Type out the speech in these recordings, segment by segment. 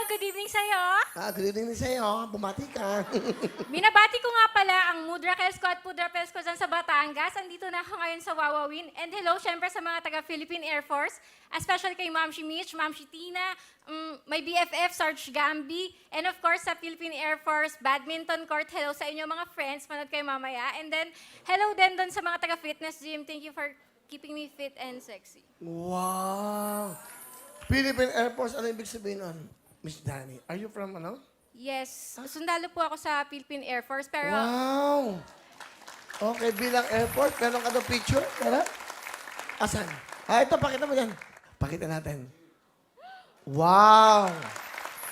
good evening sa'yo. Good evening din sa'yo. Bumati ka. Binabati ko nga pala ang Mudra Kelsko at Pudra Pelsko dyan sa Batangas. Andito na ako ngayon sa Wawawin. And hello, syempre sa mga taga-Philippine Air Force, especially kay Ma'am Shi Mitch, Ma'am Shi Tina, my BFF, Sarge Gambi, and of course sa Philippine Air Force Badminton Court. Hello sa inyo mga friends, manood kayo mamaya. And then, hello din doon sa mga taga-Fitness Gym. Thank you for keeping me fit and sexy. Wow. Philippine Air Force, ano ibig sabihin nun? Miss Danny, are you from ano? Yes, sundalo po ako sa Philippine Air Force, pero Wow. Okay, bilang airport, meron ka daw picture? Tara. Asan? Ito, pakita mo yan. Pakita natin. Wow.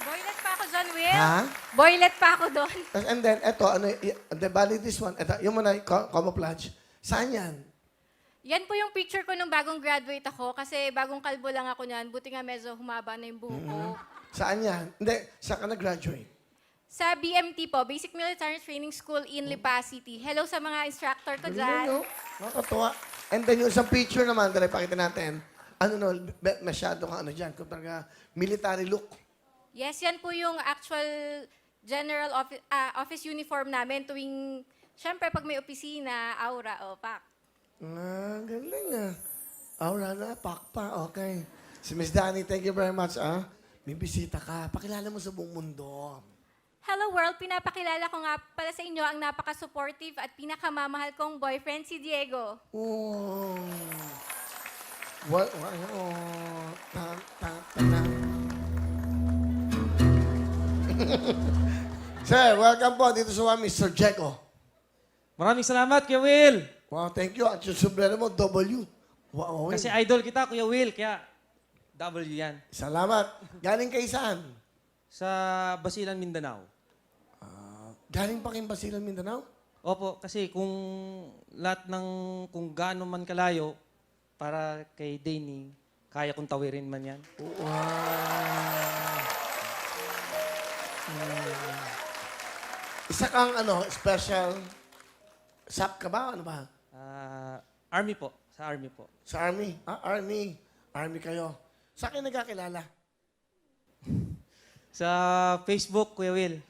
boylet pa ako doon, Will. Ha? Boylet pa ako doon. And then, ito, ano, bali this one, ito, yung muna, camouflage. Saan yan? Yan po yung picture ko nung bagong graduate ako kasi bagong kalbo lang ako niyan. Buti nga medyo humaba na yung buhok ko. Saan yan? Hindi, saan ka nag-graduate? Sa BMT po, Basic Military Training School in Lipa City. Hello sa mga instructor ko Galing, dyan. no? Nakakatuwa. And then yung isang picture naman, dali, pakita natin. Ano no, masyado kang ano dyan, kung talaga military look. Yes, yan po yung actual general office uniform namin tuwing, syempre pag may opisina, aura, o pak. Galing ah. Aura na, pakpa, okay. Si Miss Danny, thank you very much, ah. May bisita ka. Pakilala mo sa buong mundo. Hello world, pinapakilala ko nga pala sa inyo ang napaka-supportive at pinakamamahal kong boyfriend, si Diego. Oh. What? Oh. Ta. Sir, welcome po dito sa Mr. Jeco. Maraming salamat, Kuya Will. Wow, thank you. At yung sombrero mo, W. Wow, Kasi idol kita, Kuya Will, kaya W yan. salamat. Galing kay saan? Sa Basilan, Mindanao. Galing pa kayong Basilan, Mindanao? Opo, kasi kung lahat ng, kung gaano man kalayo, para kay Danny, kaya kong tawirin man yan. Wow. Isa kang special SAP ka ba? Ano ba? Army po, sa Army po. Sa Army? Army. Army kayo. Sa akin nagkakilala? Sa Facebook, Kuya Will.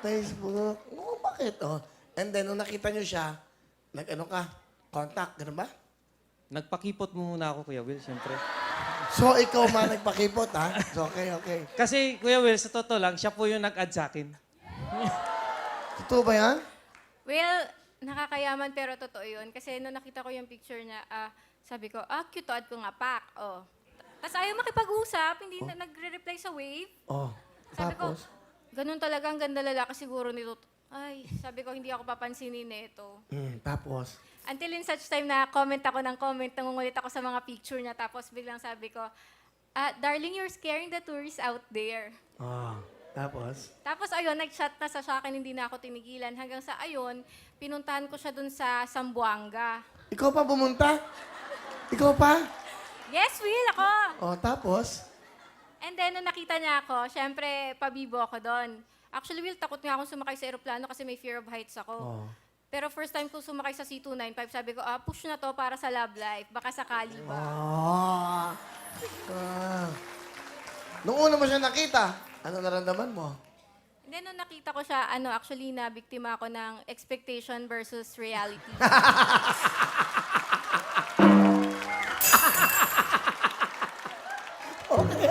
Facebook. Oo, bakit? Oh. And then, nung nakita nyo siya, contact, ganun ba? Nagpakipot mo muna ako, Kuya Will, siyempre. So, ikaw man nagpakipot, ha? So, okay. Kasi, Kuya Will, sa totoo lang, siya po yung nag-add sa akin. Totoo ba yan? Well, nakakayaman pero totoo yun. Kasi nung nakita ko yung picture niya, sabi ko, cute to, add ko nga, pak. Oh. Tapos ayaw makipag-usap, hindi na nagre-reply sa wave. Oh. Sabi ko, Tapos? ganun talaga ang ganda lalaki siguro nito. Ay, sabi ko, hindi ako papansinin nito. Tapos? Until in such time na comment ako ng comment, nangungulit ako sa mga picture niya, tapos biglang sabi ko, darling, you're scaring the tourists out there. Tapos? Tapos ayun, nag-chat na sa akin, hindi na ako tinigilan. Hanggang sa ayun, pinuntahan ko siya dun sa Zamboanga. Ikaw pa pumunta? Ikaw pa? Yes, Will, ako! Tapos? And then, nung nakita niya ako, syempre, pabibo ako doon. Actually, Will, takot nga akong sumakay sa aeroplano kasi may fear of heights ako. Pero first time ko sumakay sa C295, sabi ko, push na to para sa love life. Baka sakali ba? Nung una mo siya nakita, ano naramdaman mo? And then, nung nakita ko siya, actually, na biktima ako ng expectation versus reality. Okay.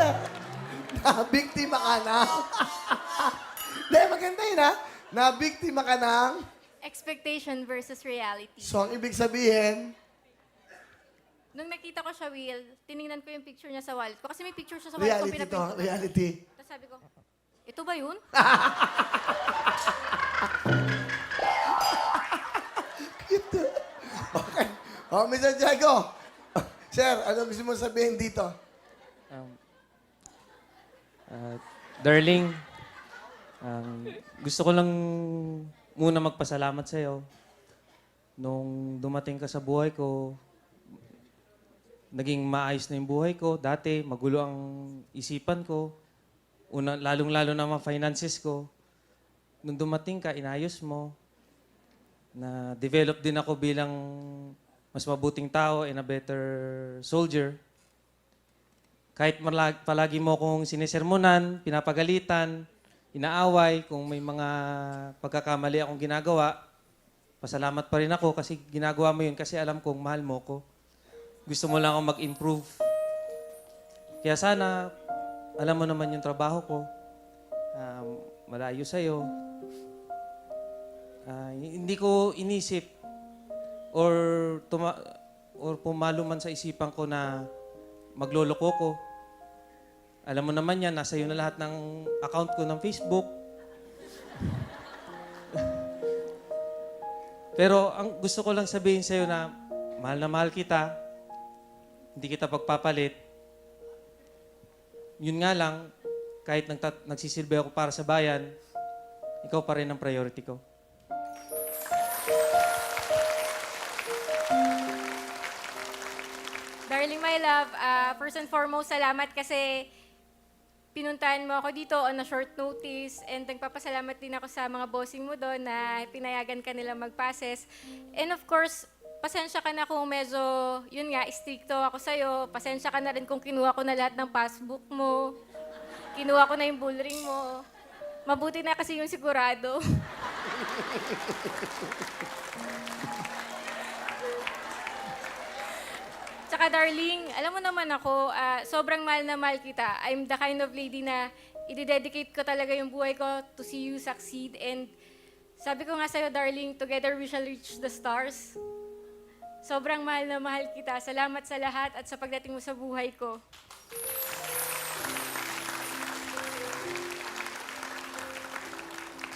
Nabiktima ka na. Hindi, maganda yun, ha? Nabiktima ka ng... Expectation versus reality. So, ang ibig sabihin, Nung nakita ko siya, Will, tiningnan ko yung picture niya sa wallet ko. Kasi may picture siya sa wallet ko, reality to. pinapinto. Reality. Tapos sabi ko, ito ba yun? Okay. Mr. Diego. Sir, ano gusto mo sabihin dito? Darling, gusto ko lang muna magpasalamat sa'yo. Nung dumating ka sa buhay ko, naging maayos na yung buhay ko. Dati, magulo ang isipan ko. Lalong-lalo na mga finances ko. Nung dumating ka, inayos mo. Na-develop din ako bilang mas mabuting tao and a better soldier. kahit palagi mo akong sinisermonan, pinapagalitan, inaaway, kung may mga pagkakamali akong ginagawa, pasalamat pa rin ako kasi ginagawa mo yun kasi alam kong mahal mo ko. Gusto mo lang akong mag-improve. Kaya sana, alam mo naman yung trabaho ko. Malayo sa'yo. Hindi ko inisip or pumalo man sa isipan ko na magloloko ko. Alam mo naman yan, nasa iyo na lahat ng account ko ng Facebook. Pero ang gusto ko lang sabihin sa'yo na mahal kita, hindi kita pagpapalit. Yun nga lang, kahit nagsisilbi ako para sa bayan, ikaw pa rin ang priority ko. Darling, my love, first and foremost, salamat kasi pinuntahan mo ako dito on a short notice and nagpapasalamat din ako sa mga bossing mo doon na pinayagan ka nila mag-passes. And of course, pasensya ka na kung medyo, yun nga, stricto ako sa'yo. Pasensya ka na rin kung kinuha ko na lahat ng passbook mo. Kinuha ko na yung bullring mo. Mabuti na kasi yung sigurado. Tsaka darling, alam mo naman ako, sobrang mahal na mahal kita. I'm the kind of lady na i-dedicate ko talaga yung buhay ko to see you succeed. And sabi ko nga sa'yo, darling, together we shall reach the stars. Sobrang mahal na mahal kita. Salamat sa lahat at sa pagdating mo sa buhay ko.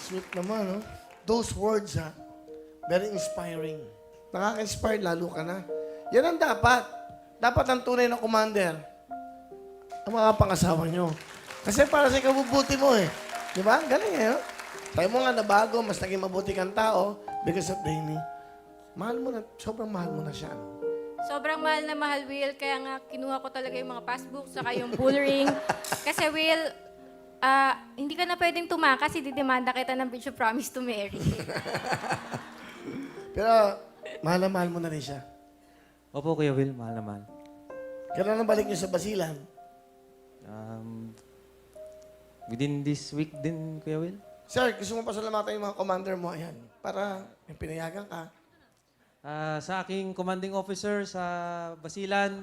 Sweet naman, no? Those words, ha? Very inspiring. Nakaka-inspire, lalo ka na. Yan ang dapat. Dapat ang tunay na commander, ang mga pangasawa nyo. Kasi para sa ikabubuti mo, eh. Di ba? Galing, eh, no? Sabi mo nga, nabago, mas naging mabuti kang tao because of Danny. Mahal mo na, sobrang mahal mo na siya, no? Sobrang mahal na mahal, Will. Kaya nga, kinuha ko talaga yung mga passbook, saka yung bullring. Kasi, Will, hindi ka na pwedeng tumakas, didemanda kita ng breach of promise to marry. Pero, mahal na mahal mo na rin siya. Opo, Kuya Will, mahal na mahal. Kailan ang balik niyo sa Basilan? Within this week din, Kuya Will. Sir, gusto mo pasalamatan yung mga commander mo, ayan, para yung pinayagan ka. Sa aking commanding officer sa Basilan,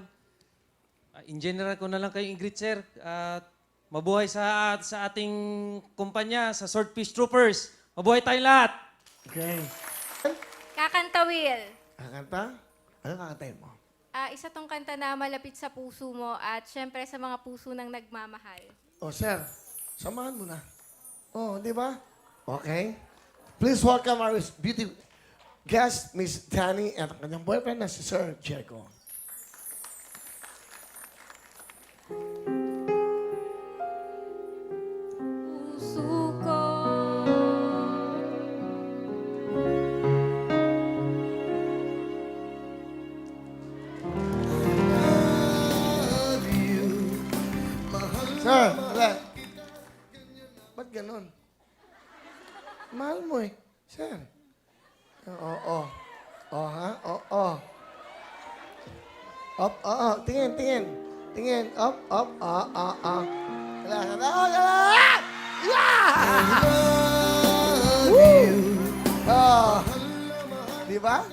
in general ko na lang kayo i-greet, sir. Mabuhay sa ating kumpanya, sa Swordfish Troopers. Mabuhay tayong lahat! Okay. Kakanta, Will. Kakanta? Ano kakantayin mo? Isa tong kanta na malapit sa puso mo at syempre sa mga puso ng nagmamahal. Oh, sir, samahan mo na. Oh, di ba? Okay. Please welcome our beauty guest, Miss Danny, at ang kanyang boyfriend na si Sir Jericho. Puso ko, Sir, wala. Ba't ganon? Mahal mo eh. Sir. Oo. Oh, ha? Oo. Up, oo. Tingin. Tingin. Up. Wala. Yeah! Woo! Oh. Di ba?